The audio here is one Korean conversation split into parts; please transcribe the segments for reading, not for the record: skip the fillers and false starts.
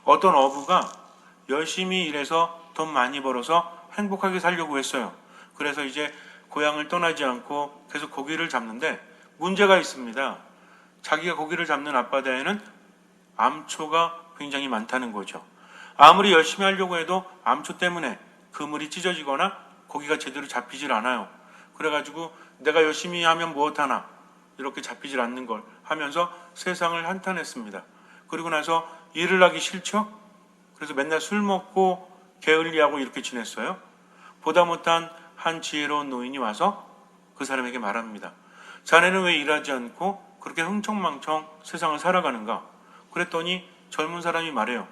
어떤 어부가 열심히 일해서 돈 많이 벌어서 행복하게 살려고 했어요. 그래서 이제 고향을 떠나지 않고 계속 고기를 잡는데 문제가 있습니다. 자기가 고기를 잡는 앞바다에는 암초가 굉장히 많다는 거죠. 아무리 열심히 하려고 해도 암초 때문에 그물이 찢어지거나 고기가 제대로 잡히질 않아요. 그래가지고 내가 열심히 하면 무엇하나 이렇게 잡히질 않는 걸 하면서 세상을 한탄했습니다. 그리고 나서 일을 하기 싫죠? 그래서 맨날 술 먹고 게을리하고 이렇게 지냈어요. 보다 못한 한 지혜로운 노인이 와서 그 사람에게 말합니다. 자네는 왜 일하지 않고 그렇게 흥청망청 세상을 살아가는가? 그랬더니 젊은 사람이 말해요.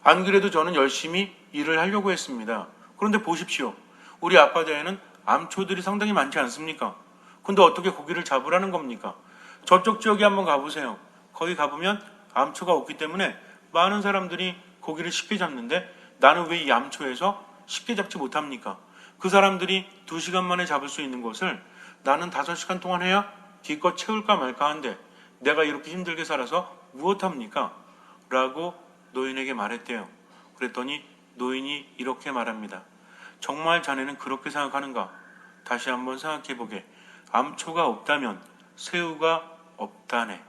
안 그래도 저는 열심히 일을 하려고 했습니다. 그런데 보십시오. 우리 앞바다에는 암초들이 상당히 많지 않습니까? 근데 어떻게 고기를 잡으라는 겁니까? 저쪽 지역에 한번 가보세요. 거기 가보면 암초가 없기 때문에 많은 사람들이 고기를 쉽게 잡는데 나는 왜 이 암초에서 쉽게 잡지 못합니까? 그 사람들이 2시간 만에 잡을 수 있는 것을 나는 5시간 동안 해야 기껏 채울까 말까 한데 내가 이렇게 힘들게 살아서 무엇합니까? 라고 노인에게 말했대요. 그랬더니 노인이 이렇게 말합니다. 정말 자네는 그렇게 생각하는가? 다시 한번 생각해보게. 암초가 없다면 새우가 없다네.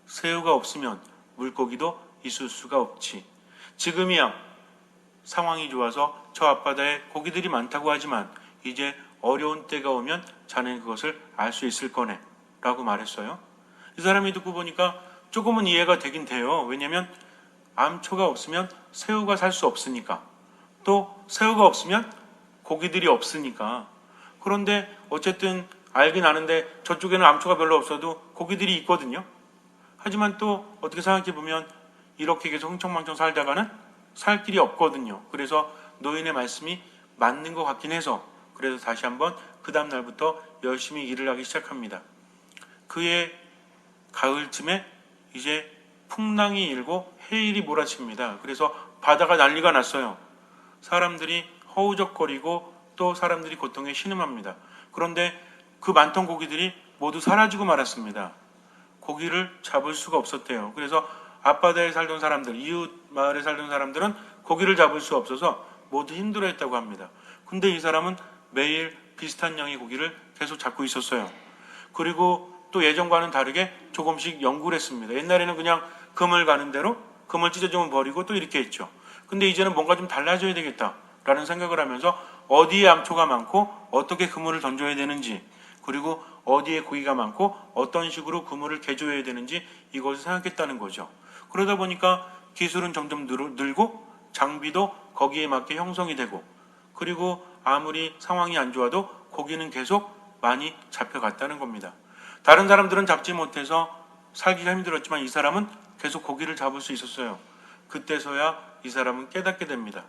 새우가 없으면 물고기도 있을 수가 없지. 지금이야 상황이 좋아서 저 앞바다에 고기들이 많다고 하지만 이제 어려운 때가 오면 자네는 그것을 알 수 있을 거네 라고 말했어요. 이 사람이 듣고 보니까 조금은 이해가 되긴 돼요. 왜냐하면 암초가 없으면 새우가 살 수 없으니까, 또 새우가 없으면 고기들이 없으니까. 그런데 어쨌든 알긴 아는데 저쪽에는 암초가 별로 없어도 고기들이 있거든요. 하지만 또 어떻게 생각해보면 이렇게 계속 흥청망청 살다가는 살 길이 없거든요. 그래서 노인의 말씀이 맞는 것 같긴 해서 그래서 다시 한번 그 다음 날부터 열심히 일을 하기 시작합니다. 그의 가을쯤에 이제 풍랑이 일고 해일이 몰아칩니다. 그래서 바다가 난리가 났어요. 사람들이 허우적거리고 또 사람들이 고통에 신음합니다. 그런데 그 많던 고기들이 모두 사라지고 말았습니다. 고기를 잡을 수가 없었대요. 그래서 앞바다에 살던 사람들, 이웃 마을에 살던 사람들은 고기를 잡을 수 없어서 모두 힘들어했다고 합니다. 근데 이 사람은 매일 비슷한 양의 고기를 계속 잡고 있었어요. 그리고 또 예전과는 다르게 조금씩 연구를 했습니다. 옛날에는 그냥 그물 가는 대로 그물 찢어지면 버리고 또 이렇게 했죠. 근데 이제는 뭔가 좀 달라져야 되겠다라는 생각을 하면서 어디에 암초가 많고 어떻게 그물을 던져야 되는지, 그리고 어디에 고기가 많고 어떤 식으로 그물을 개조해야 되는지 이것을 생각했다는 거죠. 그러다 보니까 기술은 점점 늘고 장비도 거기에 맞게 형성이 되고, 그리고 아무리 상황이 안 좋아도 고기는 계속 많이 잡혀갔다는 겁니다. 다른 사람들은 잡지 못해서 살기가 힘들었지만 이 사람은 계속 고기를 잡을 수 있었어요. 그때서야 이 사람은 깨닫게 됩니다.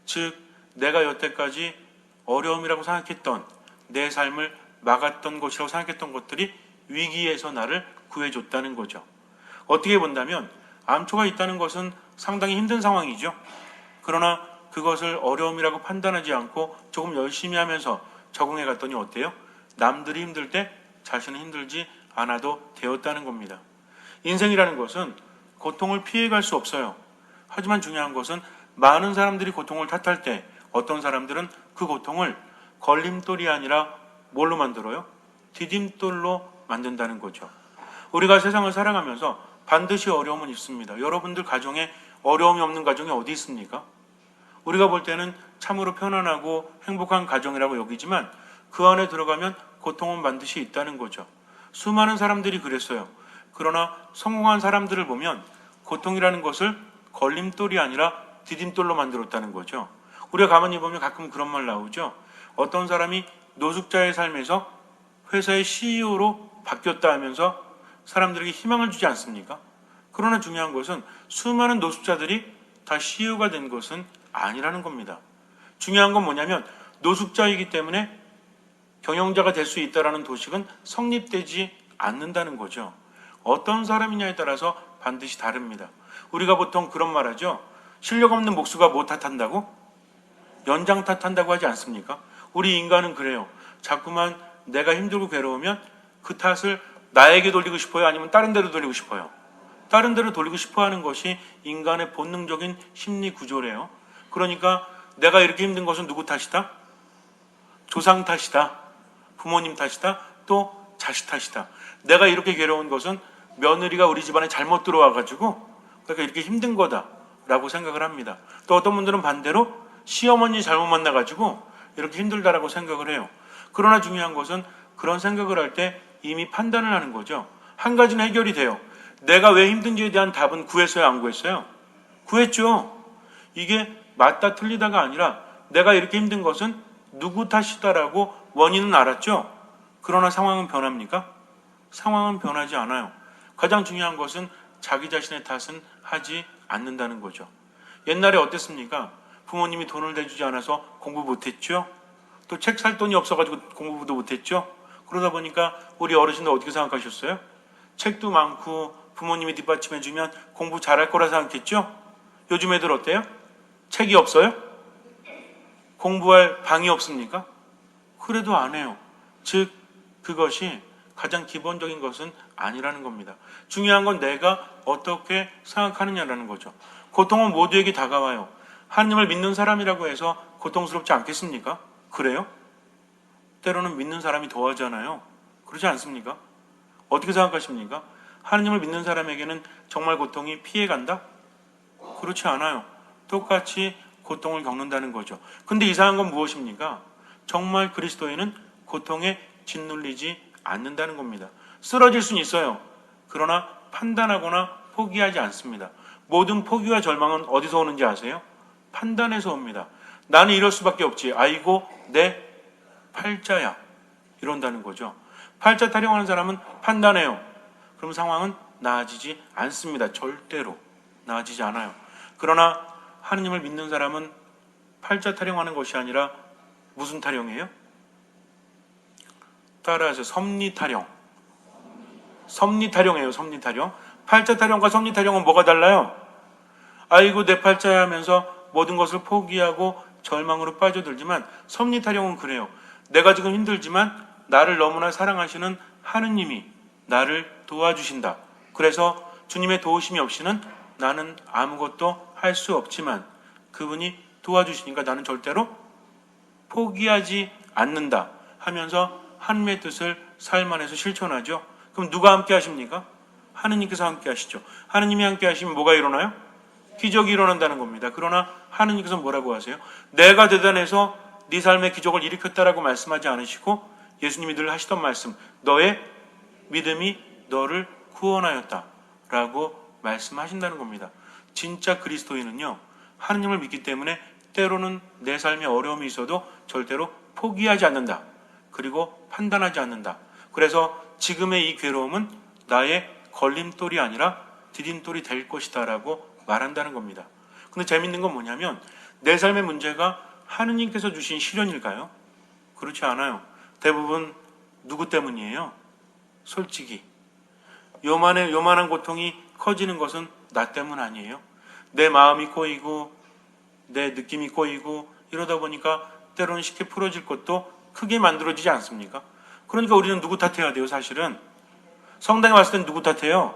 즉, 내가 여태까지 어려움이라고 생각했던, 내 삶을 막았던 것이라고 생각했던 것들이 위기에서 나를 구해줬다는 거죠. 어떻게 본다면 암초가 있다는 것은 상당히 힘든 상황이죠. 그러나 그것을 어려움이라고 판단하지 않고 조금 열심히 하면서 적응해 갔더니 어때요? 남들이 힘들 때 자신은 힘들지 않아도 되었다는 겁니다. 인생이라는 것은 고통을 피해갈 수 없어요. 하지만 중요한 것은 많은 사람들이 고통을 탓할 때 어떤 사람들은 그 고통을 걸림돌이 아니라 뭘로 만들어요? 디딤돌로 만든다는 거죠. 우리가 세상을 살아가면서 반드시 어려움은 있습니다. 여러분들 가정에 어려움이 없는 가정이 어디 있습니까? 우리가 볼 때는 참으로 편안하고 행복한 가정이라고 여기지만 그 안에 들어가면 고통은 반드시 있다는 거죠. 수많은 사람들이 그랬어요. 그러나 성공한 사람들을 보면 고통이라는 것을 걸림돌이 아니라 디딤돌로 만들었다는 거죠. 우리가 가만히 보면 가끔 그런 말 나오죠. 어떤 사람이 노숙자의 삶에서 회사의 CEO로 바뀌었다 하면서 사람들에게 희망을 주지 않습니까? 그러나 중요한 것은 수많은 노숙자들이 다 CEO가 된 것은 아니라는 겁니다. 중요한 건 뭐냐면 노숙자이기 때문에 경영자가 될 수 있다는 도식은 성립되지 않는다는 거죠. 어떤 사람이냐에 따라서 반드시 다릅니다. 우리가 보통 그런 말 하죠. 실력 없는 목수가 뭐 탓한다고? 연장 탓한다고 하지 않습니까? 우리 인간은 그래요. 자꾸만 내가 힘들고 괴로우면 그 탓을 나에게 돌리고 싶어요? 아니면 다른 데로 돌리고 싶어요? 다른 데로 돌리고 싶어하는 것이 인간의 본능적인 심리 구조래요. 그러니까 내가 이렇게 힘든 것은 누구 탓이다? 조상 탓이다. 부모님 탓이다. 또 자식 탓이다. 내가 이렇게 괴로운 것은 며느리가 우리 집안에 잘못 들어와가지고 그러니까 이렇게 힘든 거다라고 생각을 합니다. 또 어떤 분들은 반대로 시어머니 잘못 만나가지고 이렇게 힘들다라고 생각을 해요. 그러나 중요한 것은 그런 생각을 할 때 이미 판단을 하는 거죠. 한 가지는 해결이 돼요. 내가 왜 힘든지에 대한 답은 구했어요, 안 구했어요? 구했죠. 이게 맞다 틀리다가 아니라 내가 이렇게 힘든 것은 누구 탓이다라고 원인은 알았죠. 그러나 상황은 변합니까? 상황은 변하지 않아요. 가장 중요한 것은 자기 자신의 탓은 하지 않는다는 거죠. 옛날에 어땠습니까? 부모님이 돈을 대주지 않아서 공부 못했죠. 또 책 살 돈이 없어가지고 공부도 못했죠. 그러다 보니까 우리 어르신들 어떻게 생각하셨어요? 책도 많고 부모님이 뒷받침해주면 공부 잘할 거라 생각했죠? 요즘 애들 어때요? 책이 없어요? 공부할 방이 없습니까? 그래도 안 해요. 즉 그것이 가장 기본적인 것은 아니라는 겁니다. 중요한 건 내가 어떻게 생각하느냐라는 거죠. 고통은 모두에게 다가와요. 하나님을 믿는 사람이라고 해서 고통스럽지 않겠습니까? 그래요? 때로는 믿는 사람이 더하잖아요. 그렇지 않습니까? 어떻게 생각하십니까? 하나님을 믿는 사람에게는 정말 고통이 피해간다? 그렇지 않아요. 똑같이 고통을 겪는다는 거죠. 근데 이상한 건 무엇입니까? 정말 그리스도인은 고통에 짓눌리지 않는다는 겁니다. 쓰러질 수는 있어요. 그러나 판단하거나 포기하지 않습니다. 모든 포기와 절망은 어디서 오는지 아세요? 판단에서 옵니다. 나는 이럴 수밖에 없지. 아이고 내 팔자야. 이런다는 거죠. 팔자 타령하는 사람은 판단해요. 그럼 상황은 나아지지 않습니다. 절대로 나아지지 않아요. 그러나 하느님을 믿는 사람은 팔자 타령하는 것이 아니라 무슨 타령이에요? 따라하세요. 섭리 타령. 섭리 타령이에요. 섭리 타령. 팔자 타령과 섭리 타령은 뭐가 달라요? 아이고 내 팔자야 하면서 모든 것을 포기하고 절망으로 빠져들지만 섭리 타령은 그래요. 내가 지금 힘들지만 나를 너무나 사랑하시는 하느님이 나를 도와주신다. 그래서 주님의 도우심이 없이는 나는 아무것도 할 수 없지만 그분이 도와주시니까 나는 절대로 포기하지 않는다 하면서 하느님의 뜻을 삶 안에서 실천하죠. 그럼 누가 함께 하십니까? 하느님께서 함께 하시죠. 하느님이 함께 하시면 뭐가 일어나요? 기적이 일어난다는 겁니다. 그러나 하느님께서 뭐라고 하세요? 내가 대단해서 네 삶의 기적을 일으켰다라고 말씀하지 않으시고 예수님이 늘 하시던 말씀, 너의 믿음이 너를 구원하였다 라고 말씀하신다는 겁니다. 진짜 그리스도인은요, 하느님을 믿기 때문에 때로는 내 삶에 어려움이 있어도 절대로 포기하지 않는다. 그리고 판단하지 않는다. 그래서 지금의 이 괴로움은 나의 걸림돌이 아니라 디딤돌이 될 것이다 라고 말한다는 겁니다. 근데 재밌는 건 뭐냐면 내 삶의 문제가 하느님께서 주신 시련일까요? 그렇지 않아요. 대부분 누구 때문이에요? 솔직히 요만한 고통이 커지는 것은 나 때문 아니에요. 내 마음이 꼬이고 내 느낌이 꼬이고 이러다 보니까 때로는 쉽게 풀어질 것도 크게 만들어지지 않습니까? 그러니까 우리는 누구 탓해야 돼요? 사실은 성당에 왔을 땐 누구 탓해요?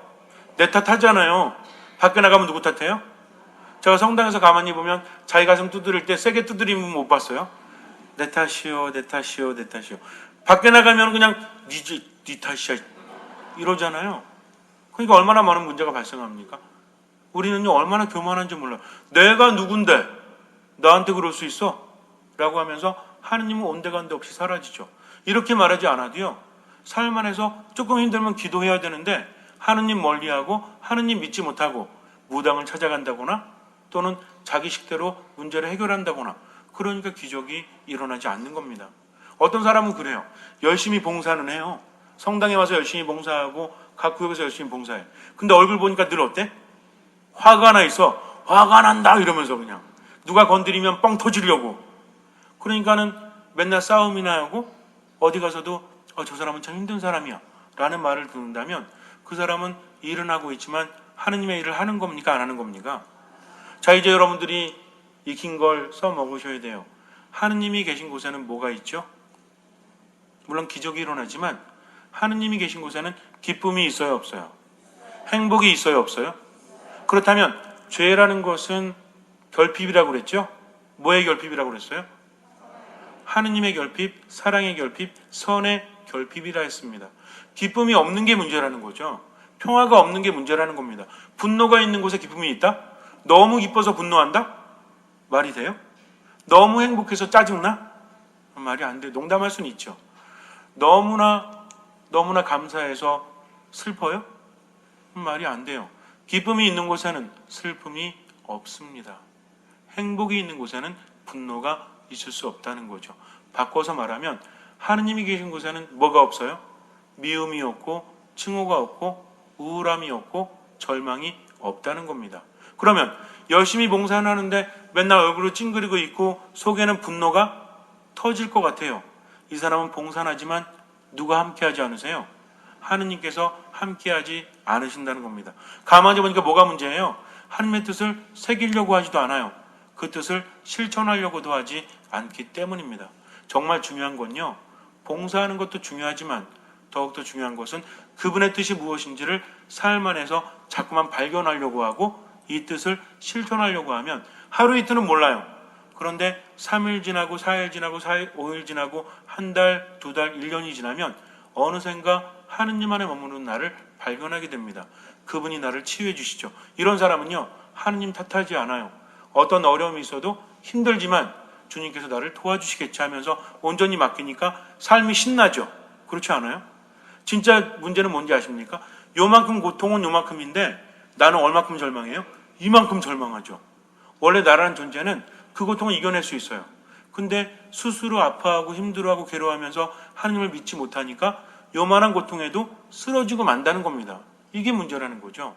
내 탓하잖아요. 밖에 나가면 누구 탓해요? 제가 성당에서 가만히 보면 자기 가슴 두드릴 때 세게 두드리면 못 봤어요? 내 탓이요, 내 탓이요, 내 탓이요. 밖에 나가면 그냥 네 탓이야 이러잖아요. 그러니까 얼마나 많은 문제가 발생합니까? 우리는요 얼마나 교만한지 몰라요. 내가 누군데 나한테 그럴 수 있어? 라고 하면서 하느님은 온데간데 없이 사라지죠. 이렇게 말하지 않아도요 삶 안에서 조금 힘들면 기도해야 되는데 하느님 멀리하고 하느님 믿지 못하고 무당을 찾아간다거나 또는 자기 식대로 문제를 해결한다거나 그러니까 기적이 일어나지 않는 겁니다. 어떤 사람은 그래요. 열심히 봉사는 해요. 성당에 와서 열심히 봉사하고 각 구역에서 열심히 봉사해. 근데 얼굴 보니까 늘 어때? 화가 나 있어. 화가 난다 이러면서 그냥 누가 건드리면 뻥 터지려고. 그러니까는 맨날 싸움이나 하고 어디 가서도 저 사람은 참 힘든 사람이야 라는 말을 듣는다면 그 사람은 일은 하고 있지만 하느님의 일을 하는 겁니까? 안 하는 겁니까? 자, 이제 여러분들이 익힌 걸 써먹으셔야 돼요. 하느님이 계신 곳에는 뭐가 있죠? 물론 기적이 일어나지만 하느님이 계신 곳에는 기쁨이 있어요, 없어요? 행복이 있어요, 없어요? 그렇다면 죄라는 것은 결핍이라고 그랬죠? 뭐의 결핍이라고 그랬어요? 하느님의 결핍, 사랑의 결핍, 선의 결핍이라 했습니다. 기쁨이 없는 게 문제라는 거죠. 평화가 없는 게 문제라는 겁니다. 분노가 있는 곳에 기쁨이 있다? 너무 기뻐서 분노한다? 말이 돼요? 너무 행복해서 짜증나? 말이 안 돼. 농담할 수는 있죠. 너무나 감사해서 슬퍼요? 말이 안 돼요. 기쁨이 있는 곳에는 슬픔이 없습니다. 행복이 있는 곳에는 분노가 있을 수 없다는 거죠. 바꿔서 말하면 하느님이 계신 곳에는 뭐가 없어요? 미움이 없고 증오가 없고 우울함이 없고 절망이 없다는 겁니다. 그러면 열심히 봉사는 하는데 맨날 얼굴을 찡그리고 있고 속에는 분노가 터질 것 같아요. 이 사람은 봉사하지만 누가 함께하지 않으세요? 하느님께서 함께하지 않으신다는 겁니다. 가만히 보니까 뭐가 문제예요? 하느님의 뜻을 새기려고 하지도 않아요. 그 뜻을 실천하려고도 하지 않기 때문입니다. 정말 중요한 건요, 봉사하는 것도 중요하지만 더욱더 중요한 것은 그분의 뜻이 무엇인지를 삶 안에서 자꾸만 발견하려고 하고 이 뜻을 실천하려고 하면 하루 이틀은 몰라요. 그런데 3일 지나고 4일 지나고 5일 지나고 한 달, 두 달, 1년이 지나면 어느샌가 하느님 안에 머무는 나를 발견하게 됩니다. 그분이 나를 치유해 주시죠. 이런 사람은요, 하느님 탓하지 않아요. 어떤 어려움이 있어도 힘들지만 주님께서 나를 도와주시겠지 하면서 온전히 맡기니까 삶이 신나죠. 그렇지 않아요? 진짜 문제는 뭔지 아십니까? 요만큼 고통은 요만큼인데 나는 얼마큼 절망해요? 이만큼 절망하죠. 원래 나라는 존재는 그 고통을 이겨낼 수 있어요. 근데 스스로 아파하고 힘들어하고 괴로워하면서 하느님을 믿지 못하니까 요만한 고통에도 쓰러지고 만다는 겁니다. 이게 문제라는 거죠.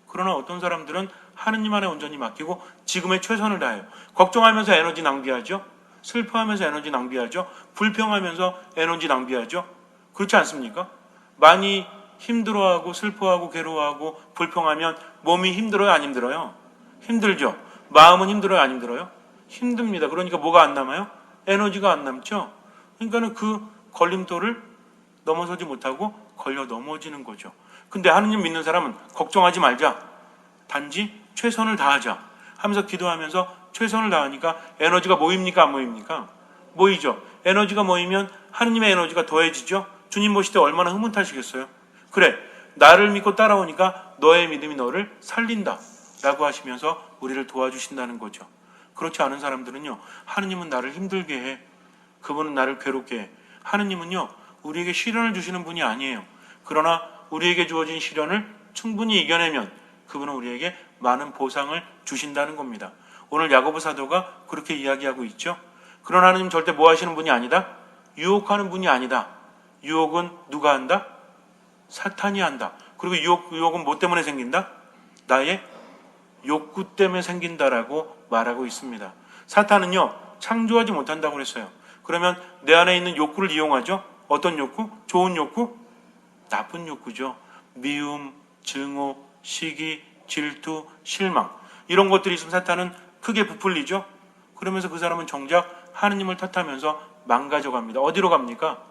그러나 어떤 사람들은 하느님 안에 온전히 맡기고 지금의 최선을 다해요. 걱정하면서 에너지 낭비하죠. 슬퍼하면서 에너지 낭비하죠. 불평하면서 에너지 낭비하죠. 그렇지 않습니까? 많이 힘들어하고 슬퍼하고 괴로워하고 불평하면 몸이 힘들어요, 안 힘들어요? 힘들죠. 마음은 힘들어요, 안 힘들어요? 힘듭니다. 그러니까 뭐가 안 남아요? 에너지가 안 남죠. 그러니까는 그 걸림돌을 넘어서지 못하고 걸려 넘어지는 거죠. 근데 하느님 믿는 사람은 걱정하지 말자. 단지 최선을 다하자 하면서 기도하면서 최선을 다하니까 에너지가 모입니까, 안 모입니까? 모이죠. 에너지가 모이면 하느님의 에너지가 더해지죠. 주님 모실 때 얼마나 흐뭇하시겠어요? 그래, 나를 믿고 따라오니까 너의 믿음이 너를 살린다 라고 하시면서 우리를 도와주신다는 거죠. 그렇지 않은 사람들은요, 하느님은 나를 힘들게 해. 그분은 나를 괴롭게 해. 하느님은요, 우리에게 시련을 주시는 분이 아니에요. 그러나 우리에게 주어진 시련을 충분히 이겨내면 그분은 우리에게 많은 보상을 주신다는 겁니다. 오늘 야고보 사도가 그렇게 이야기하고 있죠. 그러나 하느님 절대 뭐 하시는 분이 아니다? 유혹하는 분이 아니다. 유혹은 누가 한다? 사탄이 한다. 그리고 유혹은 뭐 때문에 생긴다? 나의 욕구 때문에 생긴다라고 말하고 있습니다. 사탄은요, 창조하지 못한다고 그랬어요. 그러면 내 안에 있는 욕구를 이용하죠. 어떤 욕구? 좋은 욕구? 나쁜 욕구죠. 미움, 증오, 시기, 질투, 실망, 이런 것들이 있으면 사탄은 크게 부풀리죠. 그러면서 그 사람은 정작 하느님을 탓하면서 망가져 갑니다. 어디로 갑니까?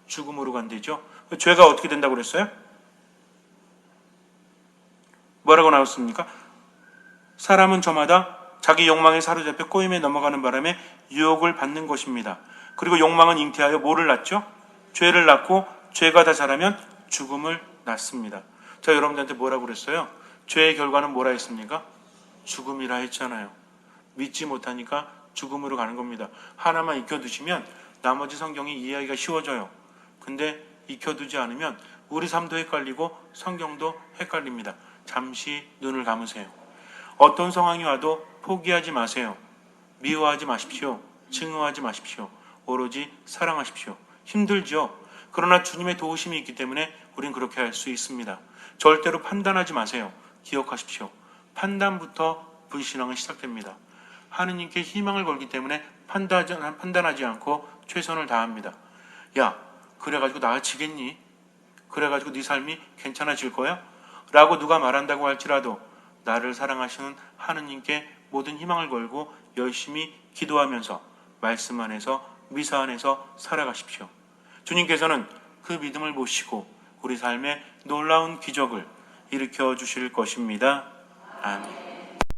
죽음으로 간대죠. 죄가 어떻게 된다고 그랬어요? 뭐라고 나왔습니까? 사람은 저마다 자기 욕망에 사로잡혀 꼬임에 넘어가는 바람에 유혹을 받는 것입니다. 그리고 욕망은 잉태하여 뭐를 낳죠? 죄를 낳고 죄가 다 자라면 죽음을 낳습니다. 자, 여러분들한테 뭐라고 그랬어요? 죄의 결과는 뭐라 했습니까? 죽음이라 했잖아요. 믿지 못하니까 죽음으로 가는 겁니다. 하나만 익혀두시면 나머지 성경이 이해하기가 쉬워져요. 근데 익혀두지 않으면 우리 삶도 헷갈리고 성경도 헷갈립니다. 잠시 눈을 감으세요. 어떤 상황이 와도 포기하지 마세요. 미워하지 마십시오. 증오하지 마십시오. 오로지 사랑하십시오. 힘들죠? 그러나 주님의 도우심이 있기 때문에 우린 그렇게 할 수 있습니다. 절대로 판단하지 마세요. 기억하십시오. 판단부터 불신앙은 시작됩니다. 하느님께 희망을 걸기 때문에 판단하지 않고 최선을 다합니다. 야, 그래가지고 나아지겠니? 그래가지고 네 삶이 괜찮아질 거야? 라고 누가 말한다고 할지라도 나를 사랑하시는 하느님께 모든 희망을 걸고 열심히 기도하면서 말씀 안에서 미사 안에서 살아가십시오. 주님께서는 그 믿음을 보시고 우리 삶에 놀라운 기적을 일으켜 주실 것입니다. 아멘.